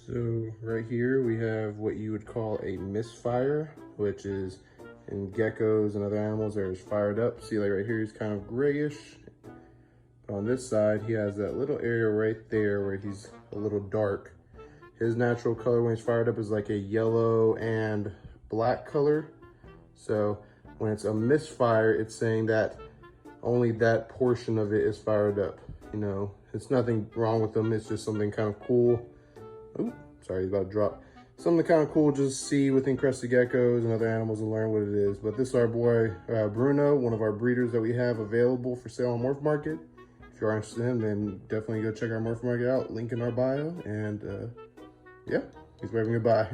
So right here we have what you would call a misfire, which is in geckos and other animals there's fired up. See, like right here he's kind of grayish. On this side he has that little area right there where he's a little dark. His natural color when he's fired up is like a yellow and black color. So when it's a misfire, it's saying that only that portion of it is fired up. You know, it's nothing wrong with them. It's just something kind of cool. Oh, sorry, he's about to drop. Something kind of cool just see with encrusted geckos and other animals and learn what it is. But this is our boy, Bruno, one of our breeders that we have available for sale on Morph Market. If you are interested in him, then definitely go check our Morph Market out. Link in our bio. And yeah, he's waving goodbye.